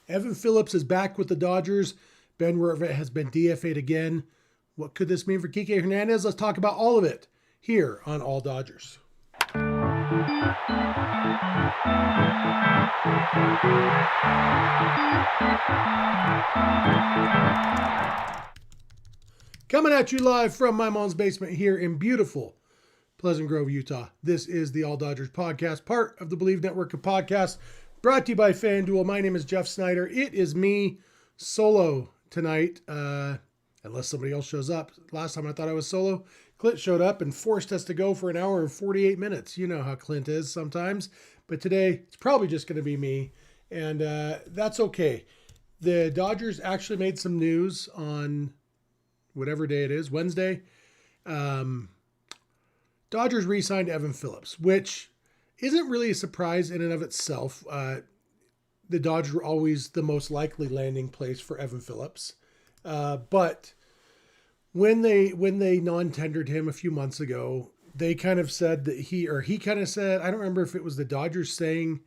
Evan Phillips is back with the Dodgers. Ben Rortvedt has been DFA'd again. What could this mean for Kiké Hernandez? Let's talk about all of it here on All Dodgers. Coming at you live from my mom's basement here in beautiful Pleasant Grove, Utah. This is the All Dodgers podcast, part of the Bleav Network of podcasts, brought to you by FanDuel. My name is Jeff Snider. It is me solo tonight, unless somebody else shows up. Last time I thought I was solo, Clint showed up and forced us to go for an hour and 48 minutes. You know how Clint is sometimes. But today, it's probably just going to be me, and that's okay. The Dodgers actually made some news on whatever day it is, Wednesday. Dodgers re-signed Evan Phillips, which isn't really a surprise in and of itself. The Dodgers were always the most likely landing place for Evan Phillips. But when they non-tendered him a few months ago, they kind of said that he kind of said, I don't remember if it was the Dodgers saying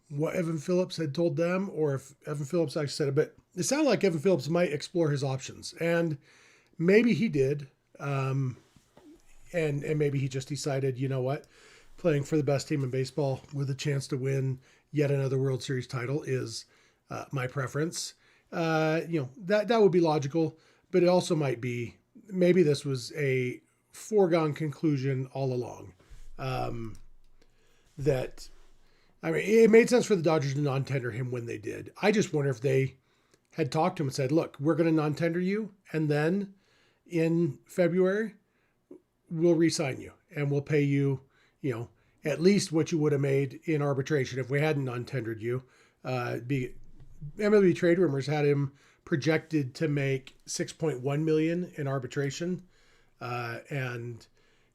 what Evan Phillips had told them or if Evan Phillips actually said it, but it sounded like Evan Phillips might explore his options. And maybe he did. And maybe he just decided, you know what, playing for the best team in baseball with a chance to win yet another World Series title is my preference. That would be logical, but it also might be, maybe this was a foregone conclusion all along. It made sense for the Dodgers to non-tender him when they did. I just wonder if they had talked to him and said, look, we're going to non-tender you, and then in February, we'll re-sign you and we'll pay you, at least what you would have made in arbitration if we hadn't non-tendered you. MLB trade rumors had him projected to make $6.1 million in arbitration. And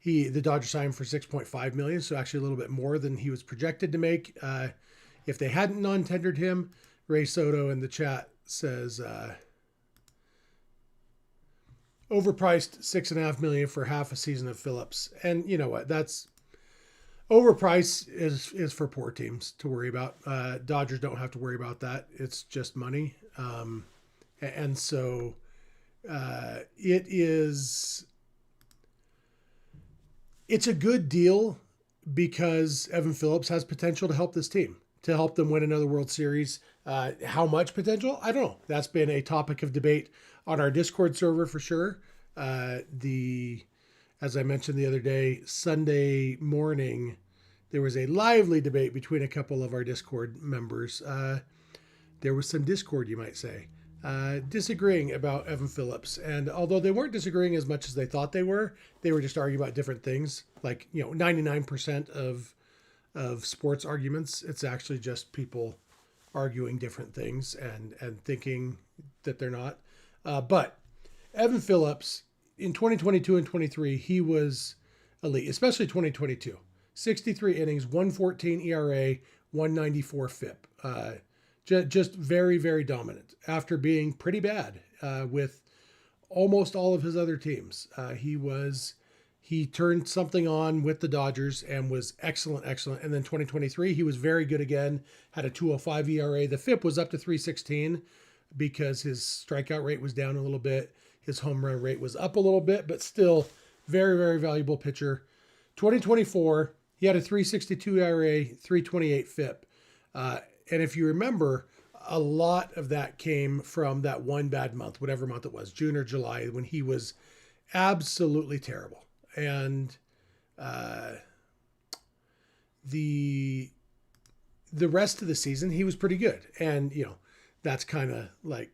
the Dodgers signed him for $6.5 million. So actually a little bit more than he was projected to make. If they hadn't non-tendered him, Ray Soto in the chat says, overpriced $6.5 million for half a season of Phillips. And you know what? That's overpriced is for poor teams to worry about. Dodgers don't have to worry about that. It's just money. And so it's a good deal because Evan Phillips has potential to help this team, to help them win another World Series. How much potential? I don't know. That's been a topic of debate on our Discord server for sure. As I mentioned the other day, Sunday morning, there was a lively debate between a couple of our Discord members. There was some discord, you might say, disagreeing about Evan Phillips. And although they weren't disagreeing as much as they thought they were just arguing about different things. Like, 99% of sports arguments, it's actually just people arguing different things and thinking that they're not. But Evan Phillips, in 2022 and 23, he was elite, especially 2022. 63 innings, 114 ERA, 194 FIP. Just very, very dominant after being pretty bad with almost all of his other teams. He turned something on with the Dodgers and was excellent. And then 2023, he was very good again, had a 205 ERA. The FIP was up to 316 because his strikeout rate was down a little bit. His home run rate was up a little bit, but still very, very valuable pitcher. 2024, he had a 362 ERA, 328 FIP. And if you remember, a lot of that came from that one bad month, whatever month it was, June or July, when he was absolutely terrible. And the rest of the season, he was pretty good. And, that's kind of like,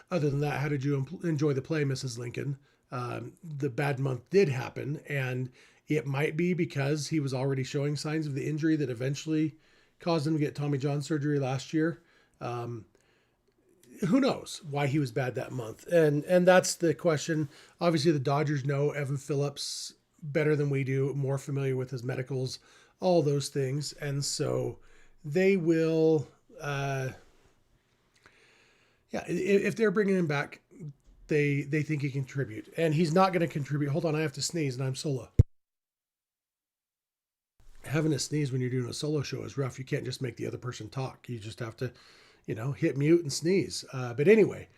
other than that, how did you enjoy the play, Mrs. Lincoln? The bad month did happen, and it might be because he was already showing signs of the injury that eventually caused him to get Tommy John surgery last year. Who knows why he was bad that month? And that's the question. Obviously, the Dodgers know Evan Phillips better than we do, more familiar with his medicals, all those things. And so they will, if they're bringing him back, they think he can contribute. And he's not going to contribute. Hold on, I have to sneeze, and I'm solo. Having a sneeze when you're doing a solo show is rough. You can't just make the other person talk. You just have to, hit mute and sneeze. But anyway,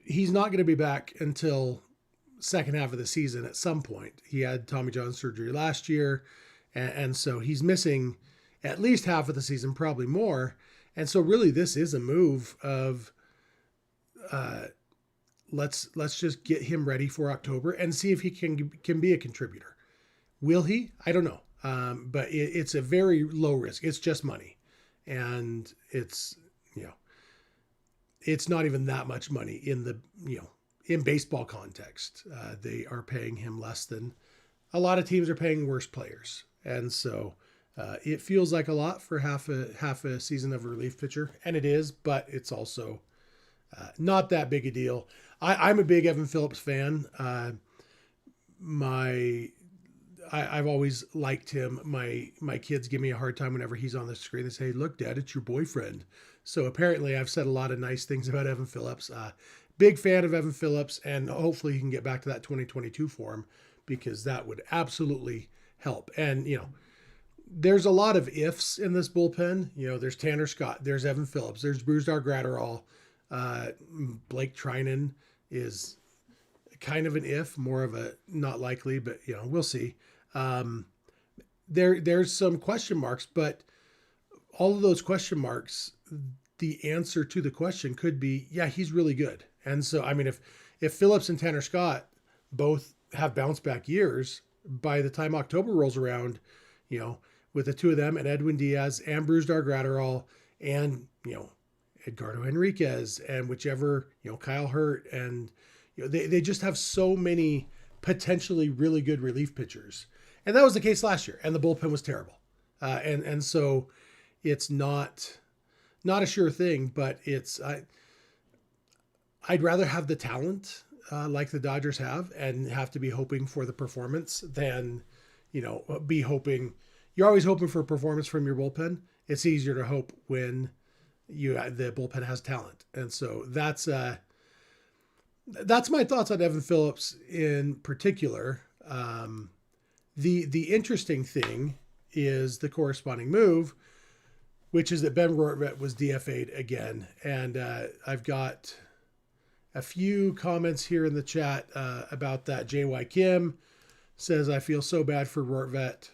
he's not going to be back until second half of the season at some point. He had Tommy John surgery last year, and so he's missing at least half of the season, probably more. And so really this is a move of let's just get him ready for October and see if he can be a contributor. Will he? I don't know. But it's a very low risk. It's just money. And it's not even that much money in baseball context. They are paying him less than a lot of teams are paying worse players. And so it feels like a lot for half a season of a relief pitcher. And it is, but it's also not that big a deal. I'm a big Evan Phillips fan. I've always liked him. My kids give me a hard time whenever he's on the screen. They say, "Look, Dad, it's your boyfriend." So apparently I've said a lot of nice things about Evan Phillips. Big fan of Evan Phillips, and hopefully he can get back to that 2022 form, because that would absolutely help. And, there's a lot of ifs in this bullpen. There's Tanner Scott, there's Evan Phillips, there's Brusdar Graterol. Blake Trinan is kind of an if, more of a not likely, but we'll see. There's some question marks, but all of those question marks, the answer to the question could be, yeah, he's really good. And so, I mean, if Phillips and Tanner Scott both have bounce back years, by the time October rolls around, with the two of them and Edwin Diaz and Brusdar Graterol and, Edgardo Henriquez and whichever, Kyle Hurt, and, they just have so many potentially really good relief pitchers. And that was the case last year. And the bullpen was terrible. And so it's not a sure thing, but I'd rather have the talent like the Dodgers have and have to be hoping for the performance than, be hoping. You're always hoping for a performance from your bullpen. It's easier to hope when the bullpen has talent. And so that's my thoughts on Evan Phillips in particular. The interesting thing is the corresponding move, which is that Ben Rortvedt was DFA'd again. And I've got a few comments here in the chat about that. JY Kim says, "I feel so bad for Rortvedt."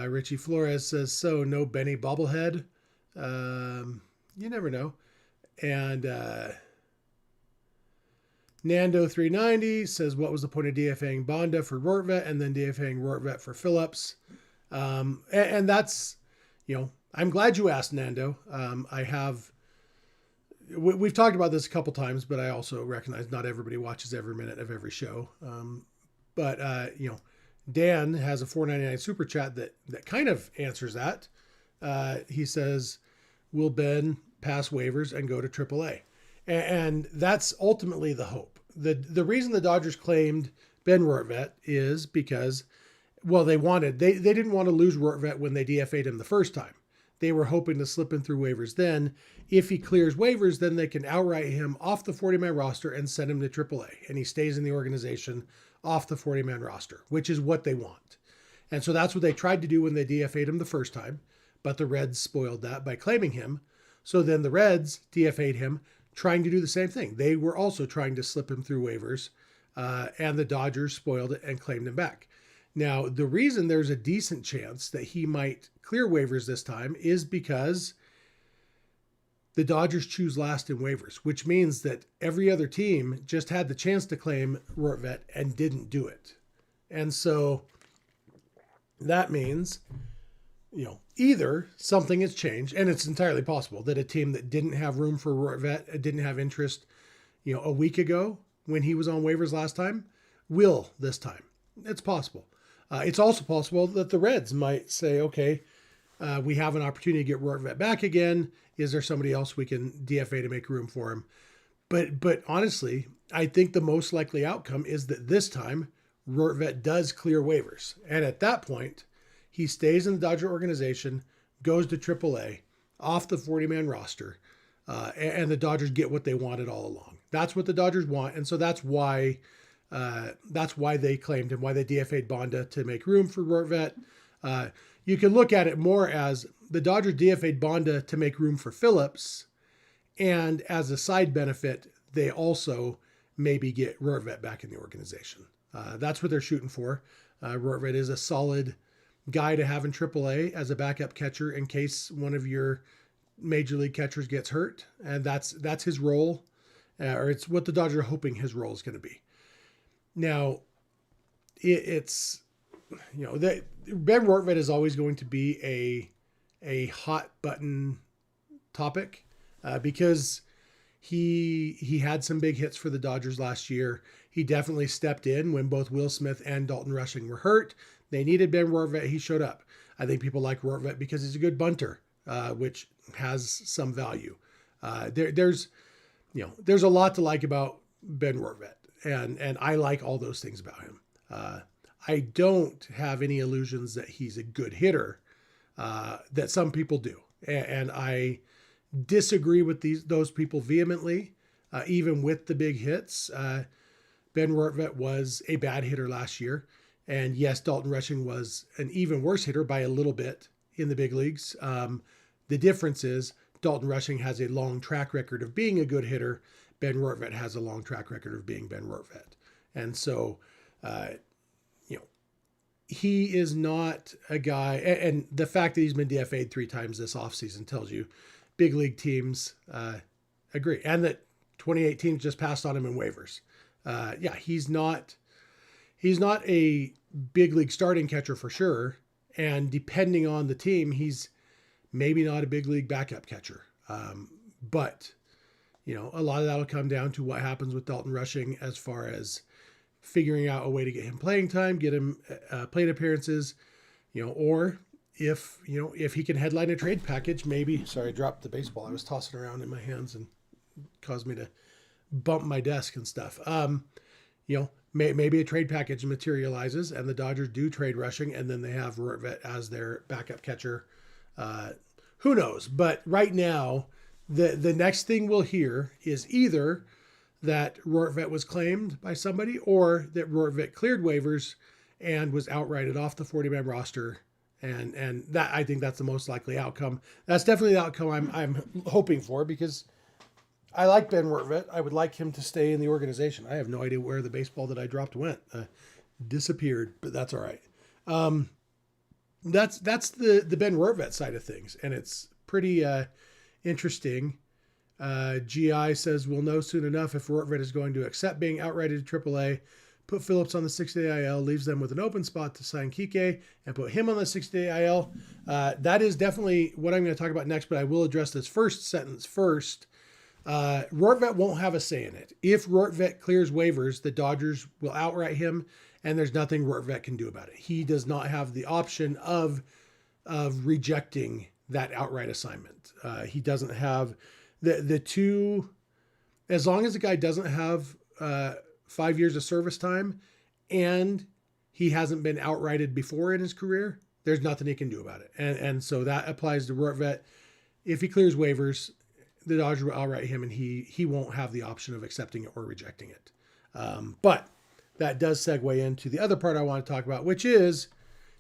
Richie Flores says, "So no Benny bobblehead." You never know. And Nando390 says, "What was the point of DFAing Bonda for Rortvedt and then DFAing Rortvedt for Phillips?" And that's, I'm glad you asked, Nando. We've talked about this a couple times, but I also recognize not everybody watches every minute of every show. But Dan has a $4.99 super chat that kind of answers that. He says, "Will Ben pass waivers and go to AAA?" And that's ultimately the hope. The reason the Dodgers claimed Ben Rortvedt is because, well, they didn't want to lose Rortvedt when they DFA'd him the first time. They were hoping to slip him through waivers then. If he clears waivers, then they can outright him off the 40-man roster and send him to AAA. And he stays in the organization off the 40-man roster, which is what they want. And so that's what they tried to do when they DFA'd him the first time. But the Reds spoiled that by claiming him. So then the Reds DFA'd him, trying to do the same thing. They were also trying to slip him through waivers. And the Dodgers spoiled it and claimed him back. Now, the reason there's a decent chance that he might clear waivers this time is because the Dodgers choose last in waivers, which means that every other team just had the chance to claim Rortvedt and didn't do it. And so that means, either something has changed, and it's entirely possible that a team that didn't have room for Rortvedt, didn't have interest, a week ago when he was on waivers last time, will this time. It's possible. It's also possible that the Reds might say, okay, we have an opportunity to get Rortvedt back again. Is there somebody else we can DFA to make room for him? But honestly, I think the most likely outcome is that this time Rortvedt does clear waivers. And at that point, he stays in the Dodger organization, goes to AAA, off the 40-man roster, and the Dodgers get what they wanted all along. That's what the Dodgers want. And so that's why they claimed him, why they DFA'd Bonda to make room for Rortvedt. you can look at it more as the Dodgers DFA'd Bonda to make room for Phillips. And as a side benefit, they also maybe get Rortvedt back in the organization. That's what they're shooting for. Rortvedt is a solid guy to have in AAA as a backup catcher in case one of your major league catchers gets hurt. And that's his role, or it's what the Dodgers are hoping his role is going to be. Now, it's, that Ben Rortvedt is always going to be a hot button topic because he had some big hits for the Dodgers last year. He definitely stepped in when both Will Smith and Dalton Rushing were hurt. They needed Ben Rortvedt. He showed up. I think people like Rortvedt because he's a good bunter, which has some value. There's a lot to like about Ben Rortvedt, and I like all those things about him. I don't have any illusions that he's a good hitter, that some people do. And I disagree with those people vehemently, even with the big hits. Ben Rortvedt was a bad hitter last year. And yes, Dalton Rushing was an even worse hitter by a little bit in the big leagues. The difference is Dalton Rushing has a long track record of being a good hitter. Ben Rortvedt has a long track record of being Ben Rortvedt. And so, he is not a guy, and the fact that he's been DFA'd 3 times this offseason tells you big league teams agree. And that 28 teams just passed on him in waivers. He's not a big league starting catcher for sure. And depending on the team, he's maybe not a big league backup catcher. But a lot of that will come down to what happens with Dalton Rushing as far as figuring out a way to get him playing time, get him plate appearances, or if he can headline a trade package, maybe. Sorry, I dropped the baseball. I was tossing around in my hands and caused me to bump my desk and stuff. Maybe a trade package materializes and the Dodgers do trade Rushing and then they have Rortvedt as their backup catcher. Who knows? But right now, the next thing we'll hear is either that Rortvedt was claimed by somebody or that Rortvedt cleared waivers and was outrighted off the 40-man roster. And that, I think that's the most likely outcome. That's definitely the outcome I'm hoping for because I like Ben Rortvedt. I would like him to stay in the organization. I have no idea where the baseball that I dropped went. Disappeared, but that's all right. That's the Ben Rortvedt side of things. And it's pretty interesting. GI says, we'll know soon enough if Rortvedt is going to accept being outrighted to AAA, put Phillips on the 60-day IL, leaves them with an open spot to sign Kiké, and put him on the 60-day IL. That is definitely what I'm going to talk about next, but I will address this first sentence first. Rortvedt won't have a say in it. If Rortvedt clears waivers, the Dodgers will outright him, and there's nothing Rortvedt can do about it. He does not have the option of rejecting that outright assignment. He doesn't have the two, as long as the guy doesn't have 5 years of service time and he hasn't been outrighted before in his career, there's nothing he can do about it. And so that applies to Rortvedt. If he clears waivers, the Dodgers will outright him and he won't have the option of accepting it or rejecting it. But that does segue into the other part I want to talk about, which is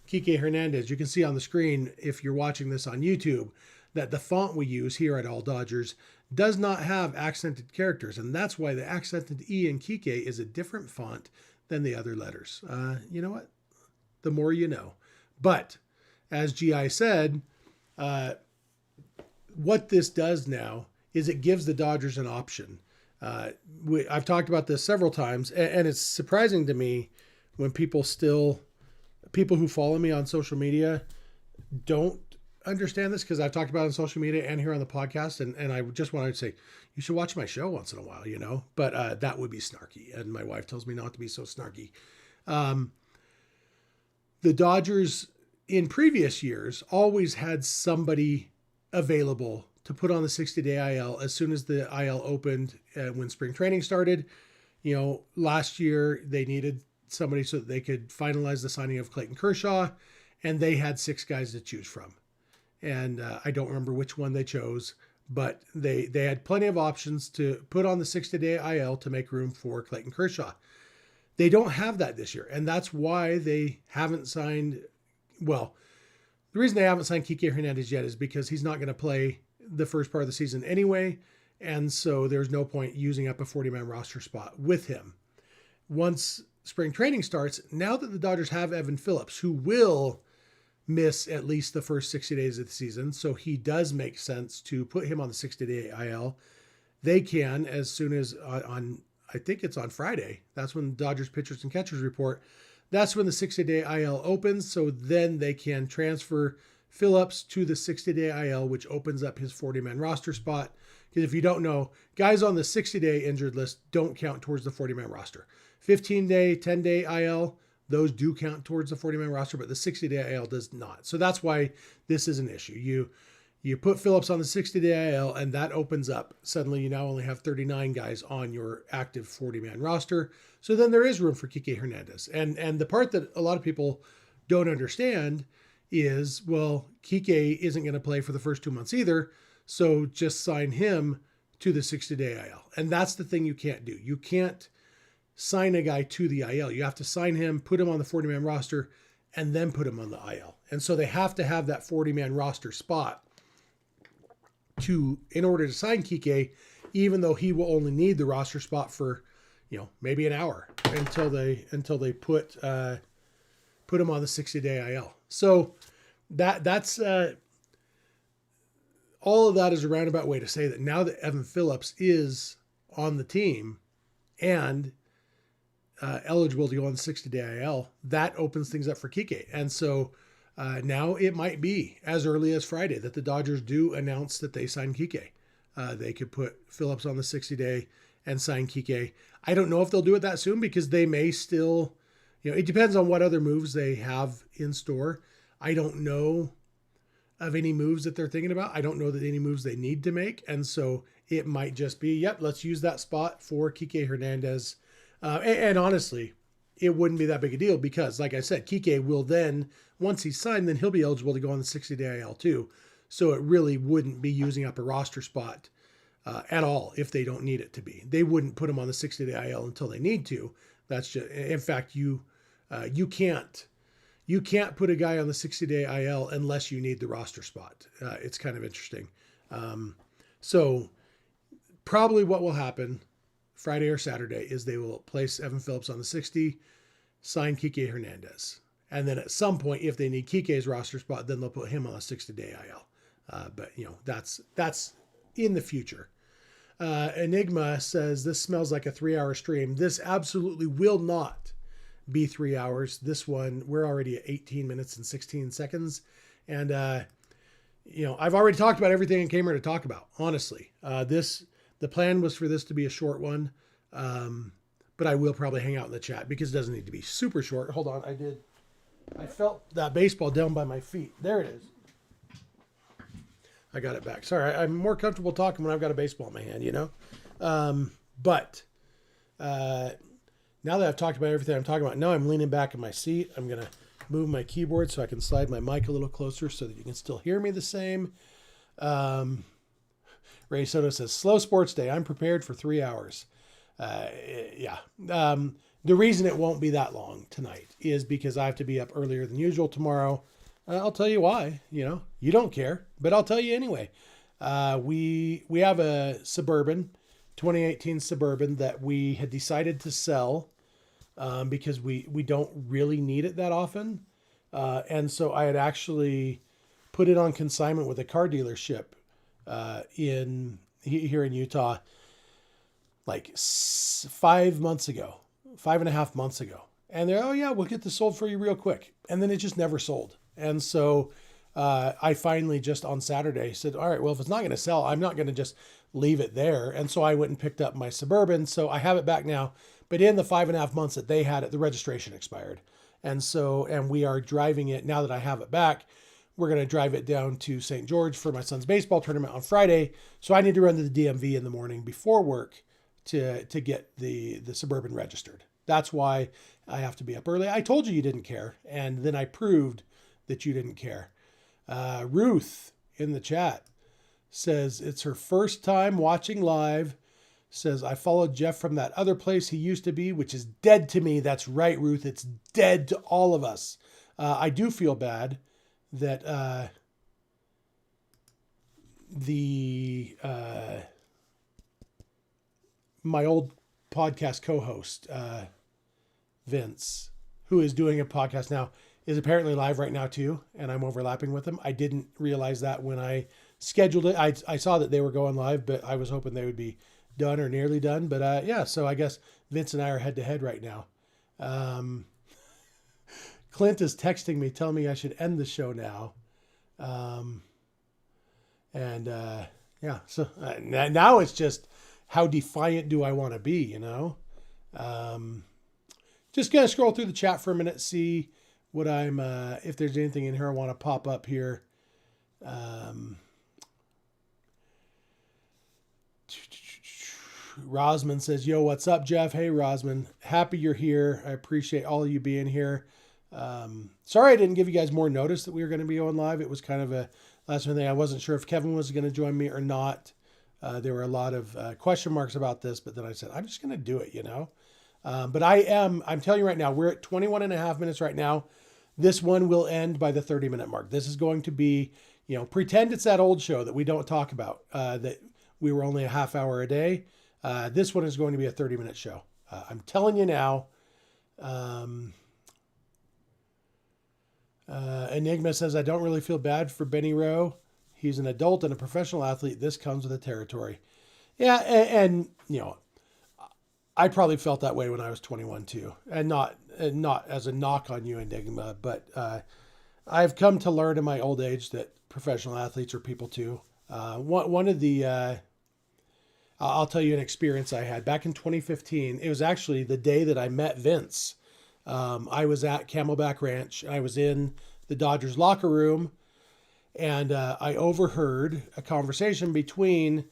Kiké Hernandez. You can see on the screen, if you're watching this on YouTube, that the font we use here at All Dodgers does not have accented characters. And that's why the accented E in Kiké is a different font than the other letters. You know what? The more you know. But as GI said, what this does now is it gives the Dodgers an option. I've talked about this several times, and it's surprising to me when people who follow me on social media don't understand this, because I've talked about it on social media and here on the podcast, and I just wanted to say, you should watch my show once in a while, but that would be snarky, and my wife tells me not to be so snarky. The Dodgers in previous years always had somebody available to put on the 60-day IL as soon as the IL opened when spring training started. Last year they needed somebody so that they could finalize the signing of Clayton Kershaw, and they had 6 guys to choose from. And I don't remember which one they chose, but they had plenty of options to put on the 60-day IL to make room for Clayton Kershaw. They don't have that this year, and that's why they haven't signed. Well, The reason they haven't signed Kiké Hernandez yet is because he's not going to play the first part of the season anyway. And so there's no point using up a 40-man roster spot with him. Once spring training starts, now that the Dodgers have Evan Phillips, who will miss at least the first 60 days of the season, so he does make sense to put him on the 60-day IL. They can, as soon as on I think it's on Friday, that's when the Dodgers pitchers and catchers report, that's when the 60-day IL opens, so then they can transfer Phillips to the 60-day IL, which opens up his 40-man roster spot. Because if you don't know, guys on the 60-day injured list don't count towards the 40-man roster. 15-day, 10-day IL, those do count towards the 40-man roster, but the 60-day IL does not. So that's why this is an issue. You put Phillips on the 60-day IL, and that opens up. Suddenly, you now only have 39 guys on your active 40-man roster. So then there is room for Kiké Hernandez. And the part that a lot of people don't understand is, well, Kiké isn't going to play for the first 2 months either, so just sign him to the 60-day IL. And that's the thing you can't do. You can't sign a guy to the IL. You have to sign him, put him on the 40-man roster, and then put him on the IL. And so they have to have that 40-man roster spot in order to sign Kiké, even though he will only need the roster spot for, maybe an hour until they put him on the 60-day IL. So that's all of that is a roundabout way to say that now that Evan Phillips is on the team and eligible to go on the 60-day IL, that opens things up for Kiké. And so now it might be as early as Friday that the Dodgers do announce that they sign Kiké. They could put Phillips on the 60-day and sign Kiké. I don't know if they'll do it that soon because they may still, it depends on what other moves they have in store. I don't know of any moves that they're thinking about. I don't know that any moves they need to make. And so it might just be, let's use that spot for Kiké Hernandez. And honestly, it wouldn't be that big a deal because, like I said, Kiké will then, once he's signed, then he'll be eligible to go on the 60-day IL too. So it really wouldn't be using up a roster spot at all if they don't need it to be. They wouldn't put him on the 60-day IL until they need to. That's just, in fact, you can't put a guy on the 60-day IL unless you need the roster spot. It's kind of interesting. So probably what will happen Friday or Saturday is they will place Evan Phillips on the 60, sign Kiké Hernandez. And then at some point, if they need Kiké's roster spot, then they'll put him on a 60-day IL. But that's in the future. Enigma says, this smells like a 3-hour stream. This absolutely will not be 3 hours. This one, we're already at 18 minutes and 16 seconds. And, I've already talked about everything I came here to talk about, honestly. The plan was for this to be a short one, but I will probably hang out in the chat because it doesn't need to be super short. Hold on, I felt that baseball down by my feet. There it is. I got it back. Sorry, I'm more comfortable talking when I've got a baseball in my hand, But now that I've talked about everything I'm talking about, now I'm leaning back in my seat. I'm going to move my keyboard so I can slide my mic a little closer so that you can still hear me the same. Ray Soto says, slow sports day. I'm prepared for 3 hours. The reason it won't be that long tonight is because I have to be up earlier than usual tomorrow. I'll tell you why. You don't care, but I'll tell you anyway. We have a Suburban, 2018 Suburban that we had decided to sell because we don't really need it that often. And so I had actually put it on consignment with a car dealership here in Utah, like 5 months ago, 5.5 months ago. And they're, oh yeah, we'll get this sold for you real quick. And then it just never sold. And so I finally just on Saturday said, all right, well, if it's not going to sell, I'm not going to just leave it there. And so I went and picked up my Suburban. So I have it back now, but in the 5.5 months that they had it, the registration expired. And we are driving it now that I have it back. We're going to drive it down to St. George for my son's baseball tournament on Friday. So I need to run to the DMV in the morning before work to get the Suburban registered. That's why I have to be up early. I told you didn't care. And then I proved that you didn't care. Ruth in the chat says it's her first time watching live. Says, I followed Jeff from that other place he used to be, which is dead to me. That's right, Ruth. It's dead to all of us. I do feel bad that my old podcast co-host, Vince, who is doing a podcast now, is apparently live right now too, and I'm overlapping with him. I didn't realize that when I scheduled it. I saw that they were going live, but I was hoping they would be done or nearly done. But yeah, so I guess Vince and I are head to head right now. Clint is texting me, telling me I should end the show now. Yeah, so now it's just, how defiant do I want to be, you know? Just gonna scroll through the chat for a minute, see what I'm, if there's anything in here I want to pop up here. Rosman says, yo, what's up, Jeff? Hey, Rosman. Happy you're here. I appreciate all of you being here. Sorry I didn't give you guys more notice that we were going to be going live. It was kind of a last minute thing. I wasn't sure if Kevin was going to join me or not. There were a lot of question marks about this, but then I said, I'm just going to do it, you know? But I'm telling you right now, we're at 21 and a half minutes right now. This one will end by the 30-minute mark. This is going to be, you know, pretend it's that old show that we don't talk about, that we were only a half hour a day. This one is going to be a 30-minute show. I'm telling you now. Enigma says, I don't really feel bad for Benny Rowe. He's an adult and a professional athlete. This comes with the territory. Yeah, and you know, I probably felt that way when I was 21 too, and not as a knock on you, Enigma, but I've come to learn in my old age that professional athletes are people too. One of the I'll tell you an experience I had back in 2015. It was actually the day that I met Vince. I was at Camelback Ranch. I was in the Dodgers locker room, and I overheard a conversation between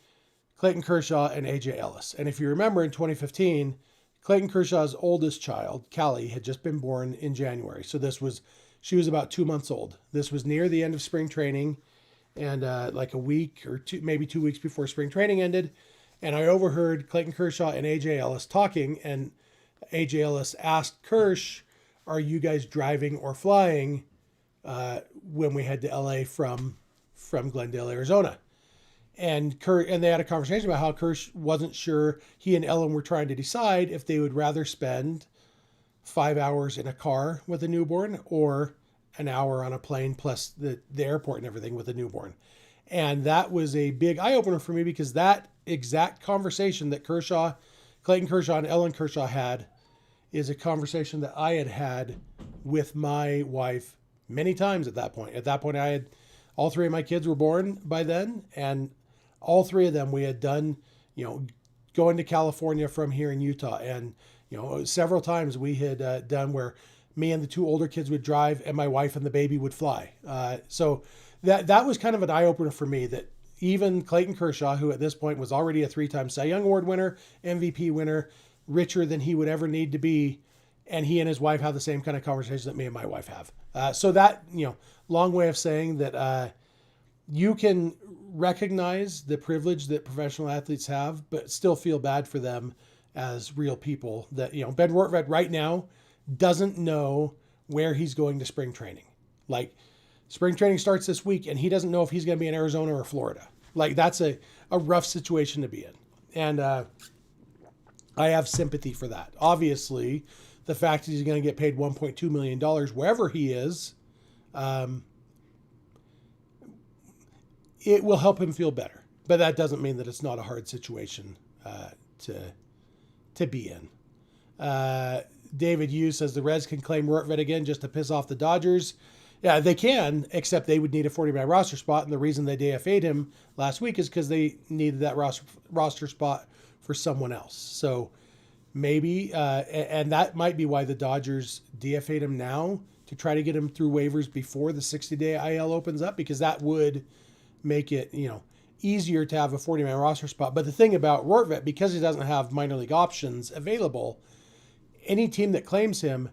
Clayton Kershaw and AJ Ellis. And if you remember, in 2015, Clayton Kershaw's oldest child, Callie, had just been born in January. So she was about 2 months old. This was near the end of spring training, and like a week or two, maybe 2 weeks before spring training ended. And I overheard Clayton Kershaw and AJ Ellis talking, and AJ Ellis asked Kersh, are you guys driving or flying when we head to LA from Glendale, Arizona? And they had a conversation about how Kersh wasn't sure. He and Ellen were trying to decide if they would rather spend 5 hours in a car with a newborn or an hour on a plane plus the airport and everything with a newborn. And that was a big eye-opener for me, because that exact conversation that Clayton Kershaw and Ellen Kershaw had is a conversation that I had with my wife many times at that point. At that point, all three of my kids were born by then, and all three of them we had done, you know, going to California from here in Utah. And, you know, several times we had done where me and the two older kids would drive and my wife and the baby would fly. So that was kind of an eye-opener for me, that even Clayton Kershaw, who at this point was already a 3-time Cy Young Award winner, MVP winner, richer than he would ever need to be, and he and his wife have the same kind of conversation that me and my wife have. So that, you know, long way of saying that you can recognize the privilege that professional athletes have, but still feel bad for them as real people. That, you know, Ben Rortvedt right now doesn't know where he's going to spring training. Like, spring training starts this week, and he doesn't know if he's going to be in Arizona or Florida. Like, that's a rough situation to be in. And I have sympathy for that. Obviously, the fact that he's going to get paid $1.2 million wherever he is, it will help him feel better. But that doesn't mean that it's not a hard situation to be in. David Hughes says the Reds can claim Rortvedt again just to piss off the Dodgers. Yeah, they can, except they would need a 40-man roster spot. And the reason they DFA'd him last week is because they needed that roster spot for someone else. So maybe, and that might be why the Dodgers DFA'd him now, to try to get him through waivers before the 60-day IL opens up, because that would make it, you know, easier to have a 40-man roster spot. But the thing about Rortvedt, because he doesn't have minor league options available, any team that claims him,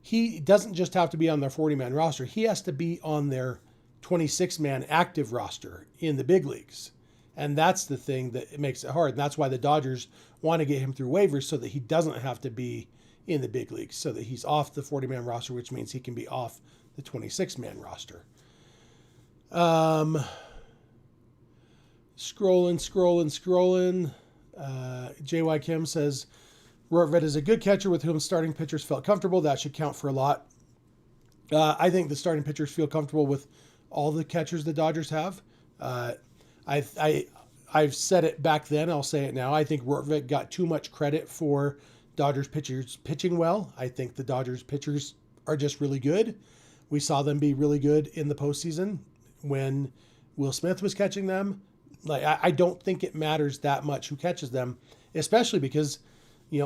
he doesn't just have to be on their 40-man roster. He has to be on their 26-man active roster in the big leagues. And that's the thing that makes it hard. And that's why the Dodgers want to get him through waivers, so that he doesn't have to be in the big leagues, so that he's off the 40-man roster, which means he can be off the 26-man roster. Scrolling. JY Kim says, Rortvedt is a good catcher with whom starting pitchers felt comfortable. That should count for a lot. I think the starting pitchers feel comfortable with all the catchers the Dodgers have. I've said it back then. I'll say it now. I think Rortvedt got too much credit for Dodgers pitchers pitching well. I think the Dodgers pitchers are just really good. We saw them be really good in the postseason when Will Smith was catching them. Like, I don't think it matters that much who catches them, especially because,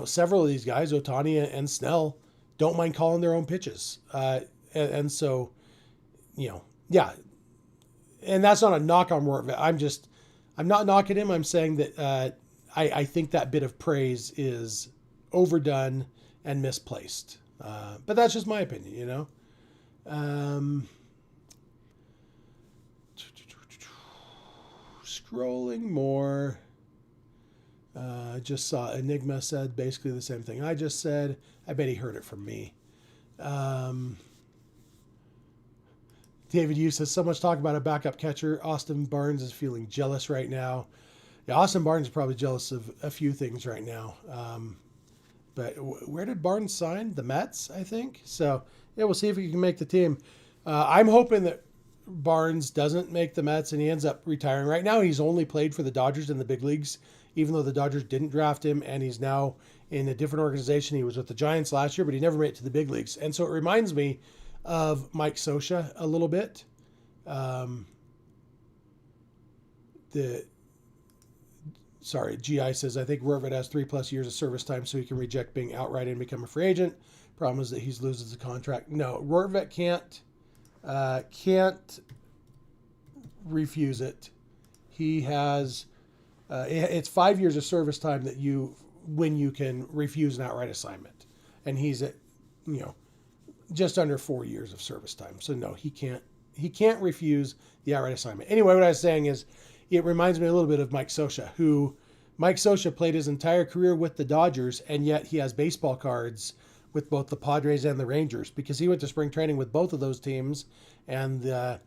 several of these guys, Ohtani and Snell, don't mind calling their own pitches. And so, yeah. And that's not a knock on Rortvedt. I'm not knocking him. I'm saying that I think that bit of praise is overdone and misplaced. But that's just my opinion, Scrolling more. Just saw Enigma said basically the same thing I just said. I bet he heard it from me. David Hughes says, so much talk about a backup catcher. Austin Barnes is feeling jealous right now. Yeah, Austin Barnes is probably jealous of a few things right now. But where did Barnes sign? The Mets, I think. So, yeah, we'll see if he can make the team. I'm hoping that Barnes doesn't make the Mets and he ends up retiring. Right now, he's only played for the Dodgers in the big leagues, even though the Dodgers didn't draft him, and he's now in a different organization. He was with the Giants last year, but he never made it to the big leagues. And so it reminds me of Mike Scioscia a little bit. GI says, I think Rortvedt has 3+ years of service time so he can reject being outright and become a free agent. Problem is that he loses the contract. No, Rortvedt can't refuse it. He has, it's 5 years of service time when you can refuse an outright assignment. And he's at, just under 4 years of service time. So no, he can't refuse the outright assignment. Anyway, what I was saying is, it reminds me a little bit of Mike Scioscia, who Mike Scioscia played his entire career with the Dodgers, and yet he has baseball cards with both the Padres and the Rangers because he went to spring training with both of those teams, and the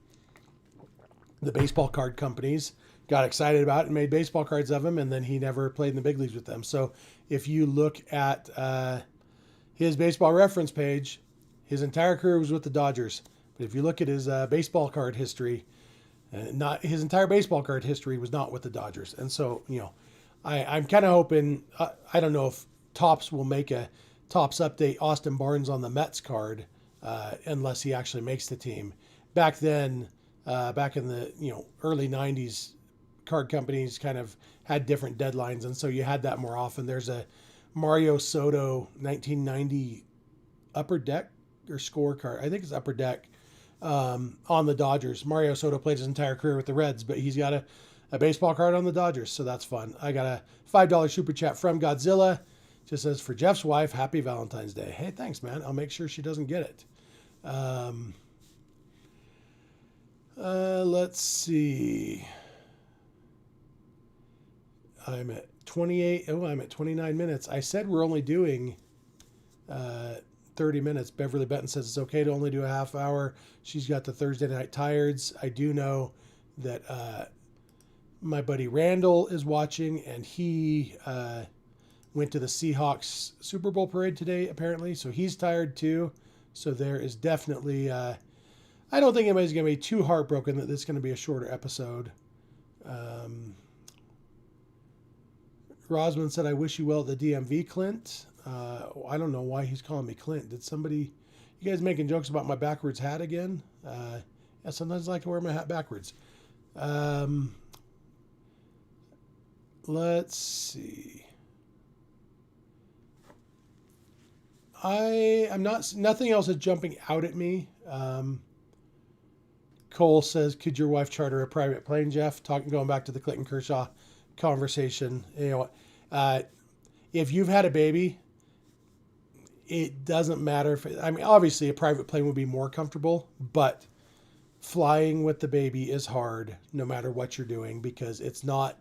baseball card companies got excited about it and made baseball cards of him, and then he never played in the big leagues with them. So if you look at his baseball reference page, his entire career was with the Dodgers. But if you look at his baseball card history, not his entire baseball card history was not with the Dodgers. And so, I'm kind of hoping, I don't know if Topps will make a Topps update Austin Barnes on the Mets card, unless he actually makes the team. Back then, back in the, early 90s, card companies kind of had different deadlines. And so you had that more often. There's a Mario Soto 1990 Upper Deck or scorecard. I think it's Upper Deck. On the Dodgers. Mario Soto played his entire career with the Reds, but he's got a baseball card on the Dodgers, so that's fun. I got a $5 super chat from Godzilla. Just says, for Jeff's wife, happy Valentine's Day. Hey, thanks, man. I'll make sure she doesn't get it. Let's see. I'm at 29 minutes. I said we're only doing 30 minutes. Beverly Benton says it's okay to only do a half hour. She's got the Thursday night tireds. I do know that my buddy Randall is watching, and he went to the Seahawks Super Bowl parade today, apparently. So he's tired too. So there is definitely, I don't think anybody's going to be too heartbroken that this is going to be a shorter episode. Rosman said, I wish you well at the DMV, Clint. I don't know why he's calling me Clint. You guys making jokes about my backwards hat again? Yeah, sometimes I like to wear my hat backwards. Let's see. Nothing else is jumping out at me. Cole says, could your wife charter a private plane, Jeff? Going back to the Clinton Kershaw conversation. If you've had a baby, it doesn't matter obviously a private plane would be more comfortable, but flying with the baby is hard no matter what you're doing, because it's not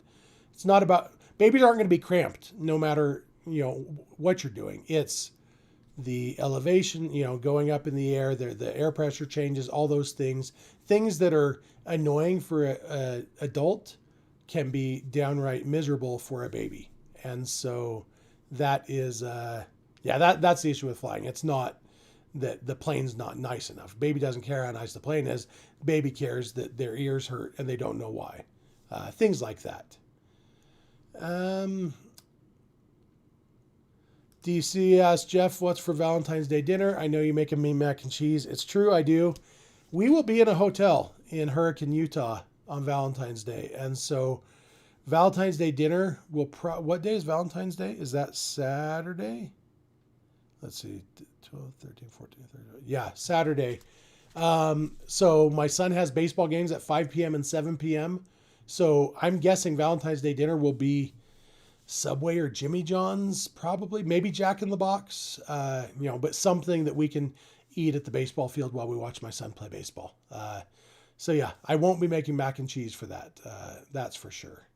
about, babies aren't going to be cramped no matter, what you're doing. It's the elevation, going up in the air, the air pressure changes, all those things that are annoying for a adult can be downright miserable for a baby. And so that is, that's the issue with flying. It's not that the plane's not nice enough. Baby doesn't care how nice the plane is. Baby cares that their ears hurt and they don't know why. Things like that. DC asked Jeff, what's for Valentine's Day dinner? I know you make a mean mac and cheese. It's true, I do. We will be in a hotel in Hurricane, Utah on Valentine's Day. And so Valentine's Day dinner will what day is Valentine's Day? Is that Saturday? Let's see, 12, 13, 14, 13. Yeah, Saturday. So my son has baseball games at 5 p.m. and 7 p.m. So I'm guessing Valentine's Day dinner will be Subway or Jimmy John's, probably, maybe Jack in the Box, but something that we can eat at the baseball field while we watch my son play baseball. So yeah, I won't be making mac and cheese for that. That's for sure.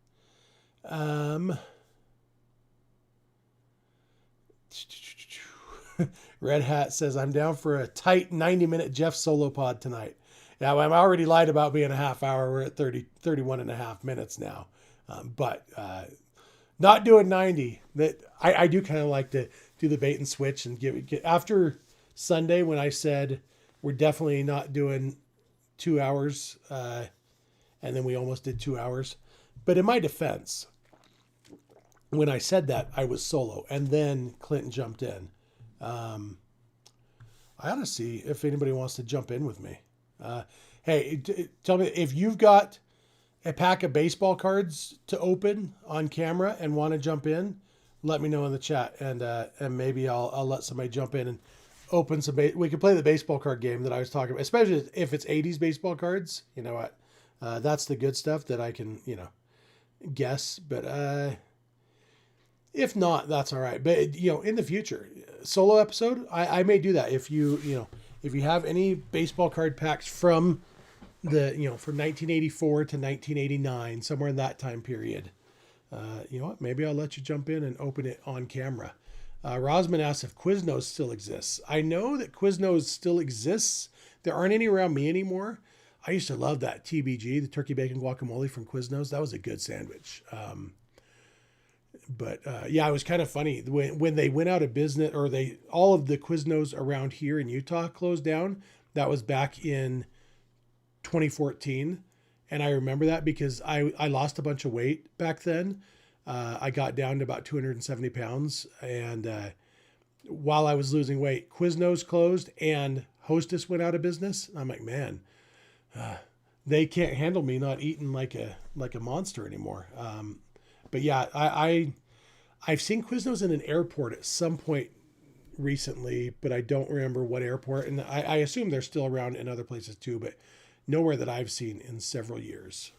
Red Hat says, I'm down for a tight 90-minute Jeff solo pod tonight. Now, I'm already lied about being a half hour. We're at 31 and a half minutes now. But not doing 90. That I do kind of like to do the bait and switch and get after Sunday when I said we're definitely not doing 2 hours, and then we almost did 2 hours. But in my defense, when I said that, I was solo, and then Clinton jumped in. I ought to see if anybody wants to jump in with me. Hey, tell me if you've got a pack of baseball cards to open on camera and want to jump in. Let me know in the chat, and maybe I'll let somebody jump in and open some. We could play the baseball card game that I was talking about, especially if it's 80s baseball cards. You know what? That's the good stuff that I can guess. But if not, that's all right. But in the future, solo episode, I may do that. If you have any baseball card packs from from 1984 to 1989, somewhere in that time period, you know what? Maybe I'll let you jump in and open it on camera. Rosman asks if Quiznos still exists. I know that Quiznos still exists. There aren't any around me anymore. I used to love that TBG, the turkey bacon guacamole from Quiznos. That was a good sandwich. But it was kind of funny when they went out of business, or all of the Quiznos around here in Utah closed down. That was back in 2014. And I remember that because I lost a bunch of weight back then. I got down to about 270 pounds. And while I was losing weight, Quiznos closed and Hostess went out of business. I'm like, man, they can't handle me not eating like a monster anymore. But yeah, I've seen Quiznos in an airport at some point recently, but I don't remember what airport. And I assume they're still around in other places too, but nowhere that I've seen in several years.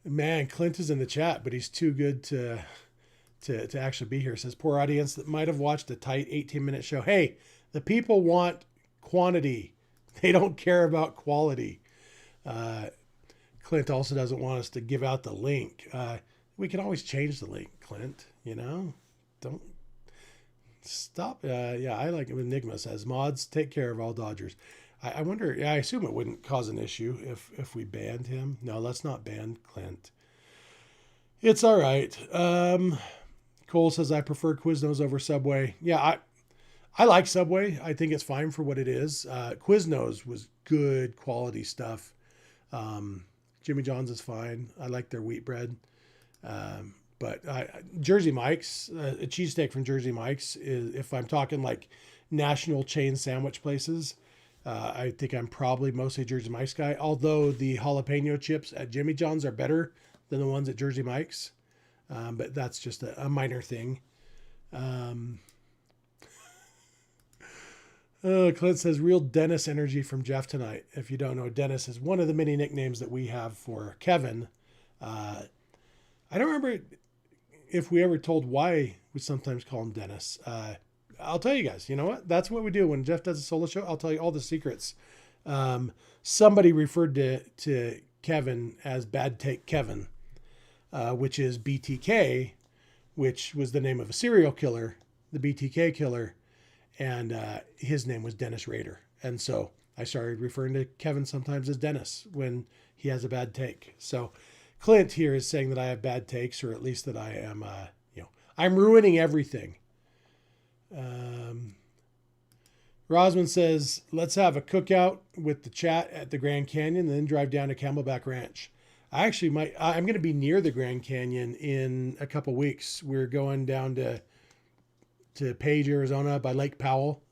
Man, Clint is in the chat, but he's too good to actually be here. Says, poor audience that might have watched a tight 18-minute show. Hey, the people want quantity. They don't care about quality. Clint also doesn't want us to give out the link. We can always change the link, Clint. Don't stop. I like it. Enigma says, mods take care of all Dodgers. I wonder, I assume it wouldn't cause an issue if we banned him. No, let's not ban Clint. It's all right. Cole says, I prefer Quiznos over Subway. Yeah, I like Subway. I think it's fine for what it is. Quiznos was good quality stuff. Jimmy John's is fine. I like their wheat bread. But Jersey Mike's, a cheesesteak from Jersey Mike's, is, if I'm talking like national chain sandwich places, I think I'm probably mostly Jersey Mike's guy. Although the jalapeno chips at Jimmy John's are better than the ones at Jersey Mike's. But that's just a minor thing. Clint says, real Dennis energy from Jeff tonight. If you don't know, Dennis is one of the many nicknames that we have for Kevin. I don't remember if we ever told why we sometimes call him Dennis. I'll tell you guys, you know what? That's what we do when Jeff does a solo show. I'll tell you all the secrets. Somebody referred to Kevin as Bad Take Kevin, which is BTK, which was the name of a serial killer, the BTK killer, and his name was Dennis Rader. And so I started referring to Kevin sometimes as Dennis when he has a bad take. So Clint here is saying that I have bad takes, or at least that I am, I'm ruining everything. Rosman says, let's have a cookout with the chat at the Grand Canyon and then drive down to Camelback Ranch. I'm going to be near the Grand Canyon in a couple weeks. We're going down to Page, Arizona by Lake Powell.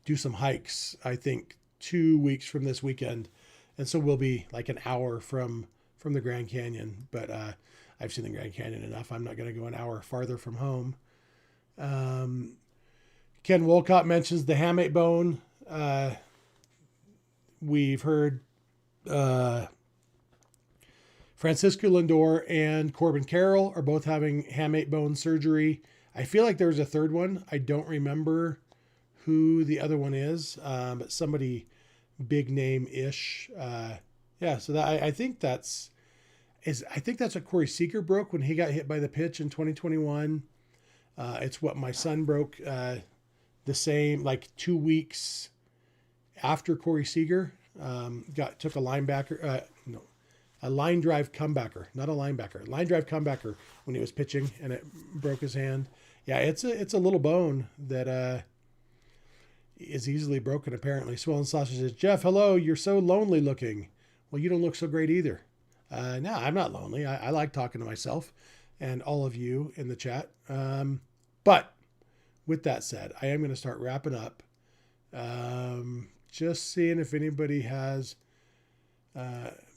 Do some hikes, I think 2 weeks from this weekend. And so we'll be like an hour from the Grand Canyon, but I've seen the Grand Canyon enough. I'm not going to go an hour farther from home. Ken Wolcott mentions the hamate bone. We've heard Francisco Lindor and Corbin Carroll are both having hamate bone surgery. I feel like there was a third one. I don't remember who the other one is, but somebody big name-ish. So I think that's what Corey Seager broke when he got hit by the pitch in 2021. It's what my son broke the same, like 2 weeks after Corey Seager took a linebacker, a line drive comebacker, not a linebacker, line drive comebacker when he was pitching, and it broke his hand. Yeah, it's a little bone that is easily broken, apparently. Swollen Sausage says, Jeff, hello, you're so lonely looking. Well, you don't look so great either. No, I'm not lonely. I like talking to myself and all of you in the chat. But with that said, I am going to start wrapping up. Just seeing if anybody has...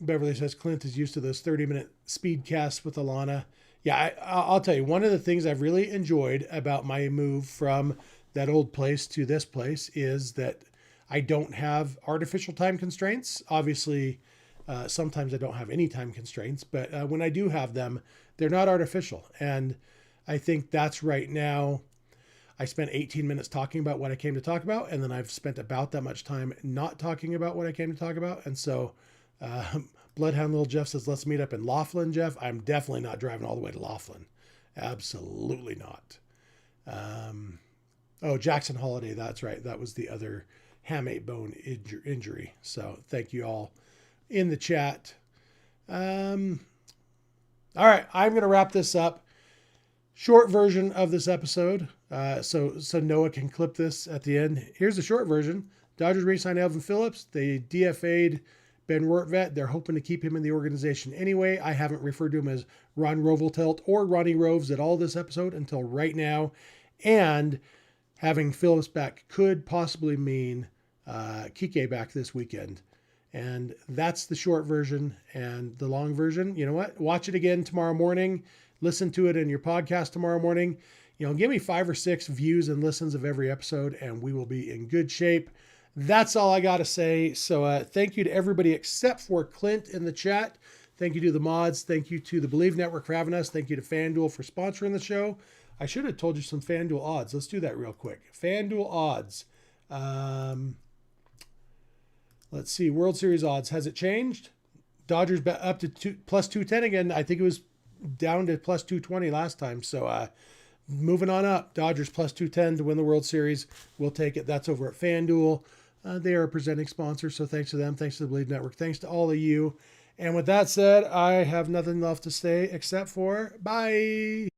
Beverly says, Clint is used to those 30-minute speed casts with Alana. Yeah, I'll tell you, one of the things I've really enjoyed about my move from that old place to this place is that I don't have artificial time constraints. Obviously, sometimes I don't have any time constraints, but when I do have them, they're not artificial. And I think that's right now. I spent 18 minutes talking about what I came to talk about, and then I've spent about that much time not talking about what I came to talk about. And so Bloodhound Little Jeff says, let's meet up in Laughlin, Jeff. I'm definitely not driving all the way to Laughlin. Absolutely not. Jackson Holiday. That's right. That was the other hamate bone injury. So thank you all in the chat. All right. I'm going to wrap this up. Short version of this episode. So Noah can clip this at the end. Here's the short version. Dodgers re-signed Evan Phillips. They DFA'd Ben Rortvedt. They're hoping to keep him in the organization anyway. I haven't referred to him as Ron Roveltelt or Ronnie Roves at all this episode until right now. And having Phillips back could possibly mean Kiké back this weekend. And that's the short version. And the long version, you know what? Watch it again tomorrow morning. Listen to it in your podcast tomorrow morning. Give me 5 or 6 views and listens of every episode, and we will be in good shape. That's all I got to say. So thank you to everybody except for Clint in the chat. Thank you to the mods. Thank you to the Bleav Network for having us. Thank you to FanDuel for sponsoring the show. I should have told you some FanDuel odds. Let's do that real quick. FanDuel odds. Let's see. World Series odds. Has it changed? Dodgers up to plus 210 again. I think it was down to plus 220 last time. So moving on up. Dodgers plus 210 to win the World Series. We'll take it. That's over at FanDuel. They are a presenting sponsor, so thanks to them. Thanks to the Bleav Network. Thanks to all of you. And with that said, I have nothing left to say except for bye.